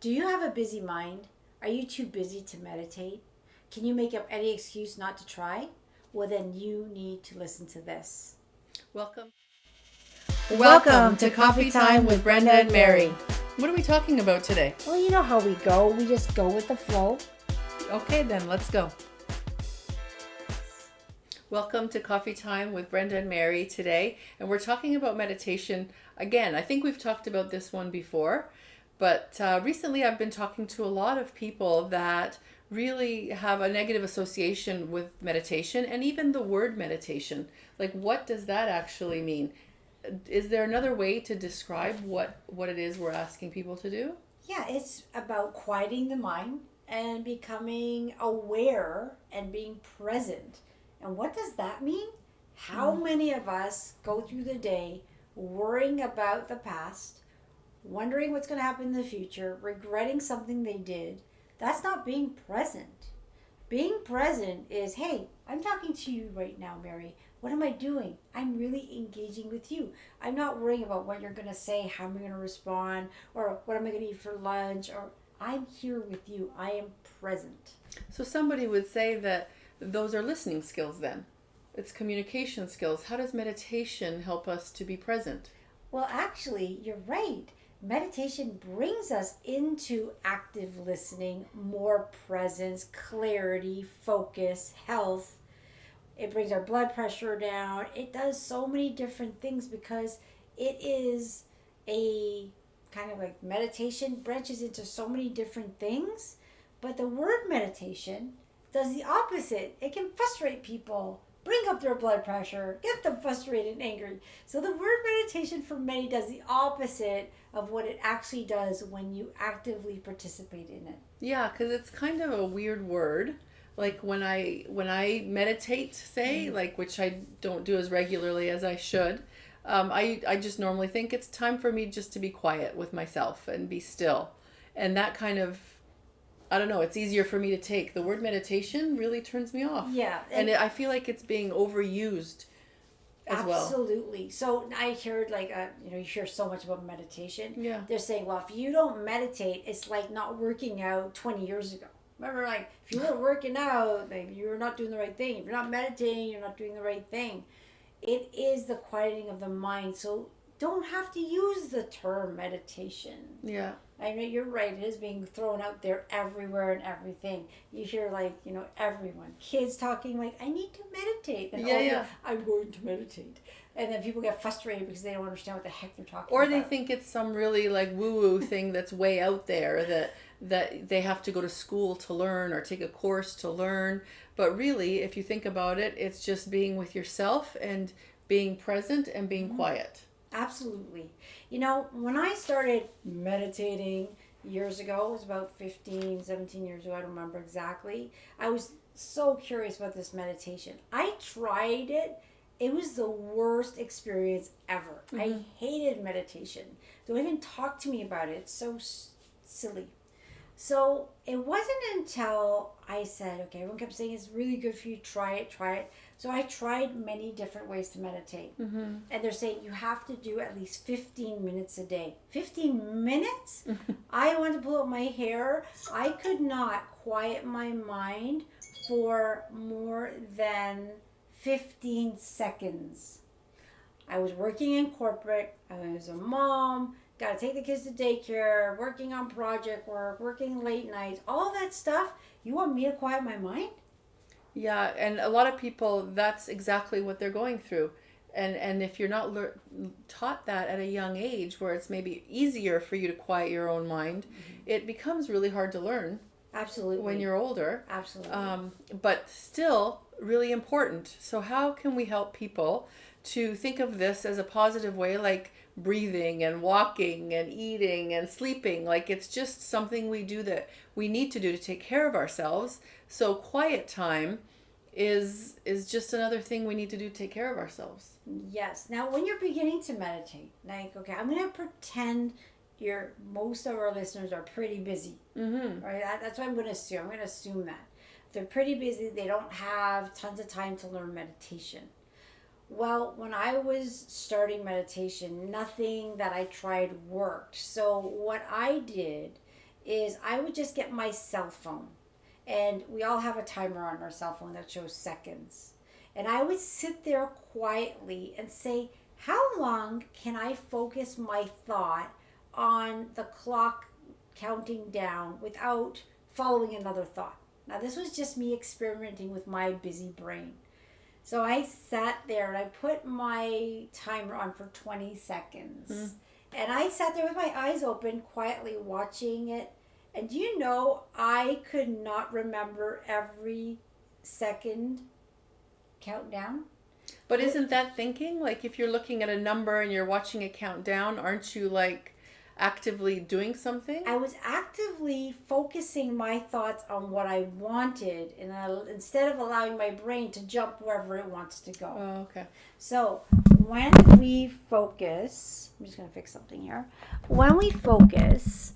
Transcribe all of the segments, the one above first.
Do you have a busy mind? Are you too busy to meditate? Can you make up any excuse not to try? Well, then you need to listen to this. Welcome. Welcome to Coffee Time with Brenda and Mary. What are we talking about today? Well, you know how we go. We just go with the flow. Okay, then let's go. Welcome to Coffee Time with Brenda and Mary today. And we're talking about meditation. Again, I think we've talked about this one before, but recently I've been talking to a lot of people that really have a negative association with meditation and even the word meditation. Like, what does that actually mean? Is there another way to describe what it is we're asking people to do? Yeah, it's about quieting the mind and becoming aware and being present. And what does that mean? How many of us go through the day worrying about the past, wondering what's going to happen in the future, regretting something they did? That's not being present. Being present is, hey, I'm talking to you right now, Mary. What am I doing? I'm really engaging with you. I'm not worrying about what you're going to say, how am I going to respond, or what am I going to eat for lunch, or I'm here with you. I am present. So somebody would say that those are listening skills then. It's communication skills. How does meditation help us to be present? Well, actually, you're right. Meditation brings us into active listening, more presence, clarity, focus, health. It brings our blood pressure down. It does so many different things because it is a kind of like meditation branches into so many different things. But the word meditation does the opposite. It can frustrate people, bring up their blood pressure, get them frustrated and angry. So the word meditation for many does the opposite of what it actually does when you actively participate in it. Yeah, because it's kind of a weird word. Like when I meditate, say, like, which I don't do as regularly as I should, I just normally think it's time for me just to be quiet with myself and be still. And that kind of, I don't know, it's easier for me to take. The word meditation really turns me off. Yeah. And I feel like it's being overused as well. Absolutely. So I heard you hear so much about meditation. Yeah. They're saying, well, if you don't meditate, it's like not working out 20 years ago. Remember, like, if you weren't working out, like, you're not doing the right thing. If you're not meditating, you're not doing the right thing. It is the quieting of the mind. So don't have to use the term meditation. Yeah. I know you're right. It is being thrown out there everywhere and everything. You hear everyone, kids talking like, I need to meditate. And I'm going to meditate. And then people get frustrated because they don't understand what the heck they're talking Or about. they think it's some really like woo-woo thing that's way out there that they have to go to school to learn or take a course to learn. But really, if you think about it, it's just being with yourself and being present and being quiet. Absolutely. When I started meditating years ago, it was about 15, 17 years ago, I don't remember exactly. I was so curious about this meditation. I tried it. It was the worst experience ever. Mm-hmm. I hated meditation. Don't even talk to me about it. It's so silly. So it wasn't until I said, okay, everyone kept saying it's really good for you, try it. So I tried many different ways to meditate. Mm-hmm. And they're saying you have to do at least 15 minutes a day. 15 minutes? I wanted to pull out my hair. I could not quiet my mind for more than 15 seconds. I was working in corporate. I was a mom. Got to take the kids to daycare, working on project work, working late nights, all that stuff. You want me to quiet my mind? Yeah, and a lot of people, that's exactly what they're going through. And if you're not taught that at a young age, where it's maybe easier for you to quiet your own mind, it becomes really hard to learn. Absolutely. When you're older. Absolutely. But still really important. So how can we help people to think of this as a positive way, like breathing and walking and eating and sleeping? Like, it's just something we do that we need to do to take care of ourselves. So quiet time is just another thing we need to do to take care of ourselves. Yes. Now, when you're beginning to meditate, like, okay, I'm going to pretend most of our listeners are pretty busy. Mm-hmm. Right? That's what I'm going to assume. I'm going to assume that. If they're pretty busy, they don't have tons of time to learn meditation. Well, when I was starting meditation, nothing that I tried worked. So what I did is I would just get my cell phone. And we all have a timer on our cell phone that shows seconds. And I would sit there quietly and say, how long can I focus my thought on the clock counting down without following another thought? Now, this was just me experimenting with my busy brain. So I sat there and I put my timer on for 20 seconds. And I sat there with my eyes open, quietly watching it. And do you know, I could not remember every second countdown. But isn't that thinking? Like if you're looking at a number and you're watching it count down, aren't you like actively doing something? I was actively focusing my thoughts on what I wanted, and instead of allowing my brain to jump wherever it wants to go. Oh, okay. So when we focus, I'm just going to fix something here. When we focus,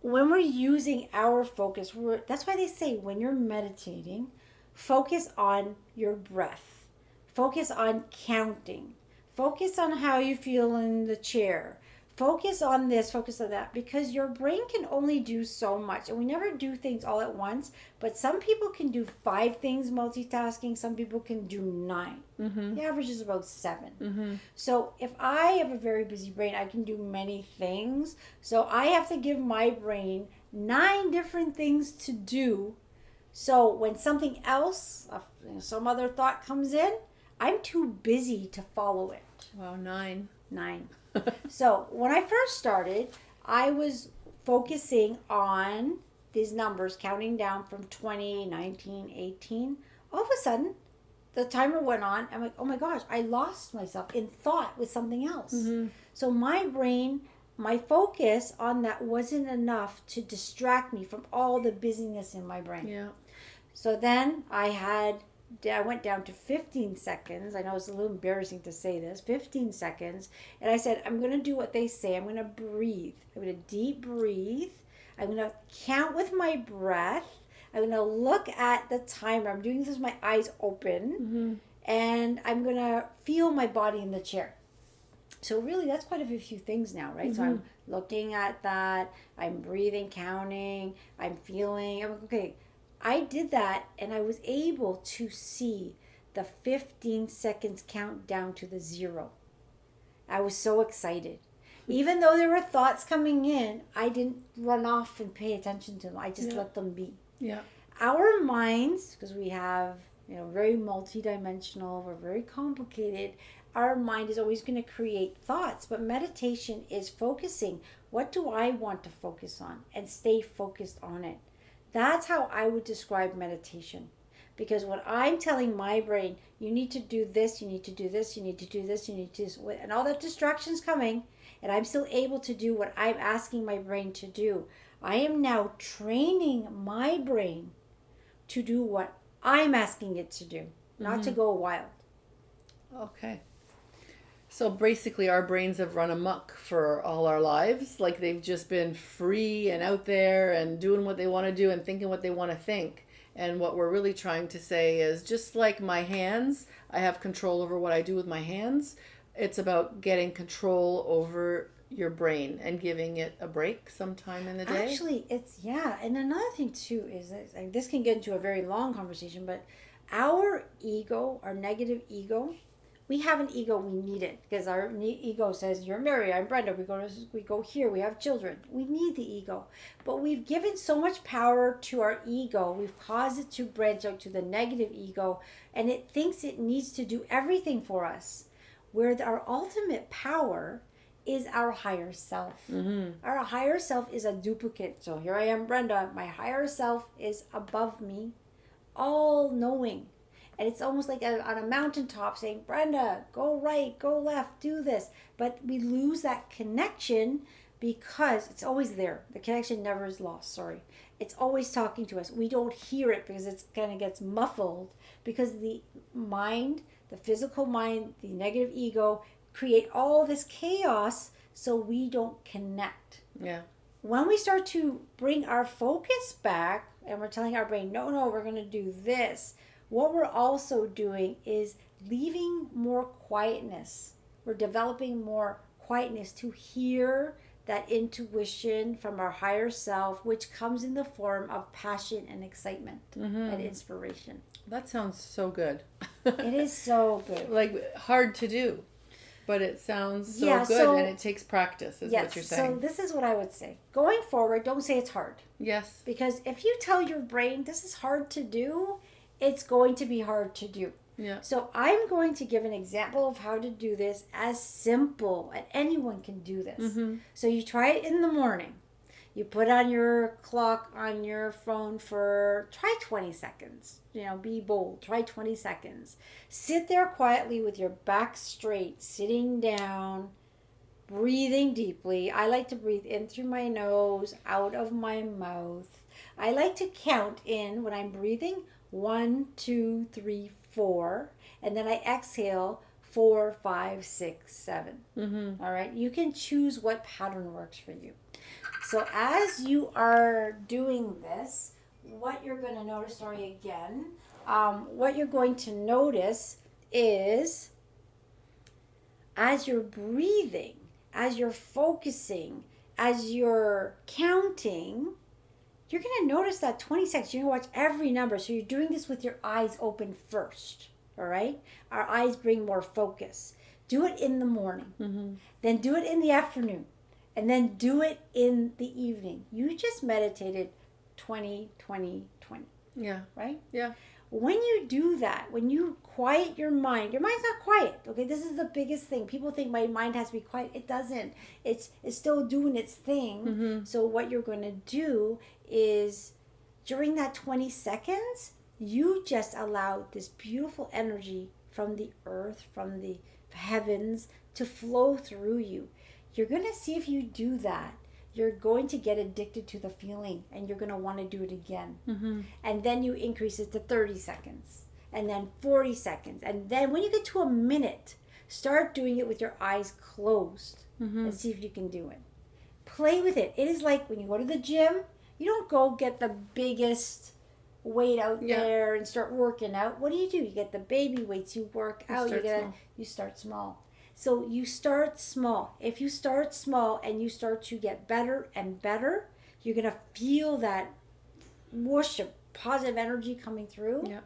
when we're using our focus, that's why they say when you're meditating, focus on your breath. Focus on counting. Focus on how you feel in the chair. Focus on this, focus on that, because your brain can only do so much. And we never do things all at once, but some people can do 5 things multitasking. Some people can do 9. The average is about 7. So if I have a very busy brain, I can do many things. So I have to give my brain 9 different things to do. So when something else, some other thought comes in, I'm too busy to follow it. Wow, 9. So when I first started, I was focusing on these numbers, counting down from 20, 19, 18. All of a sudden, the timer went on. I'm like, oh my gosh, I lost myself in thought with something else. So my brain, my focus on that wasn't enough to distract me from all the busyness in my brain. Yeah. So then I went down to 15 seconds. I know it's a little embarrassing to say this. 15 seconds. And I said, I'm going to do what they say. I'm going to breathe. I'm going to deep breathe. I'm going to count with my breath. I'm going to look at the timer. I'm doing this with my eyes open. And I'm going to feel my body in the chair. So really, that's quite a few things now, right? So I'm looking at that. I'm breathing, counting. I'm feeling. I'm like, okay. I did that, and I was able to see the 15 seconds count down to the 0. I was so excited. Even though there were thoughts coming in, I didn't run off and pay attention to them. I just let them be. Yeah. Our minds, because we have, very multidimensional, we're very complicated, our mind is always going to create thoughts. But meditation is focusing. What do I want to focus on? And stay focused on it. That's how I would describe meditation. Because when I'm telling my brain, you need to do this, you need to do this, you need to do this, you need to do this, and all that distraction's coming, and I'm still able to do what I'm asking my brain to do, I am now training my brain to do what I'm asking it to do, not to go wild. Okay. So basically our brains have run amok for all our lives. Like they've just been free and out there and doing what they want to do and thinking what they want to think. And what we're really trying to say is just like my hands, I have control over what I do with my hands. It's about getting control over your brain and giving it a break sometime in the day. Actually, and another thing too is that, this can get into a very long conversation, but our ego, our negative ego, we have an ego, we need it, because our ego says, you're Mary, I'm Brenda, we go here, we have children. We need the ego. But we've given so much power to our ego, we've caused it to branch out to the negative ego, and it thinks it needs to do everything for us. Where our ultimate power is our higher self. Our higher self is a duplicate. So here I am, Brenda, my higher self is above me, all knowing. And it's almost like on a mountaintop saying, Brenda, go right, go left, do this. But we lose that connection because it's always there. The connection never is lost, sorry. It's always talking to us. We don't hear it because it kind of gets muffled because the mind, the physical mind, the negative ego create all this chaos so we don't connect. Yeah. When we start to bring our focus back and we're telling our brain, no, we're going to do this, what we're also doing is leaving more quietness. We're developing more quietness to hear that intuition from our higher self, which comes in the form of passion and excitement and inspiration. That sounds so good. It is so good. Like hard to do, but it sounds so Yeah, good, so- and it takes practice, is what you're So saying. this is what I would say. Going forward, don't say it's hard. Yes. Because if you tell your brain this is hard to do, it's going to be hard to do. Yeah. So I'm going to give an example of how to do this as simple, and anyone can do this. So you try it in the morning. You put on your clock on your phone try 20 seconds. Be bold. Try 20 seconds. Sit there quietly with your back straight, sitting down, breathing deeply. I like to breathe in through my nose, out of my mouth. I like to count in when I'm breathing 1, 2, 3, 4, and then I exhale 4, 5, 6, 7. All right, you can choose what pattern works for you. So as you are doing this, what you're going to notice, what you're going to notice is as you're breathing, as you're focusing, as you're counting, you're going to notice that 20 seconds, you're going to watch every number. So you're doing this with your eyes open first, all right? Our eyes bring more focus. Do it in the morning. Then do it in the afternoon. And then do it in the evening. You just meditated 20, 20, 20. Yeah. Right? Yeah. When you do that, when you quiet your mind's not quiet. Okay, this is the biggest thing. People think my mind has to be quiet. It doesn't. It's still doing its thing. So what you're going to do is during that 20 seconds, you just allow this beautiful energy from the earth, from the heavens to flow through you. You're going to see if you do that, you're going to get addicted to the feeling and you're going to want to do it again. And then you increase it to 30 seconds and then 40 seconds. And then when you get to a minute, start doing it with your eyes closed and see if you can do it. Play with it. It is like when you go to the gym, you don't go get the biggest weight out there and start working out. What do? You get the baby weights, you work out, you start small. So you start small. If you start small and you start to get better and better, you're going to feel that whoosh of positive energy coming through. Yeah.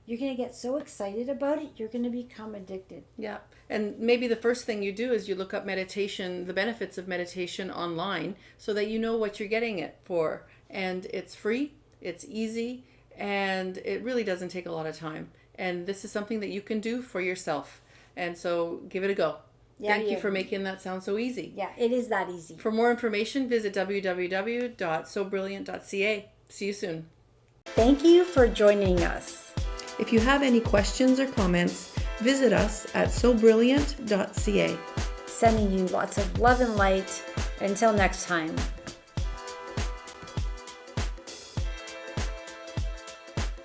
You're going to get so excited about it, you're going to become addicted. Yeah. And maybe the first thing you do is you look up meditation, the benefits of meditation online, so that you know what you're getting it for. And it's free, it's easy, and it really doesn't take a lot of time. And this is something that you can do for yourself. And so give it a go. Yeah, Thank you for making that sound so easy. Yeah, it is that easy. For more information, visit www.sobrilliant.ca. See you soon. Thank you for joining us. If you have any questions or comments, visit us at sobrilliant.ca. Sending you lots of love and light. Until next time.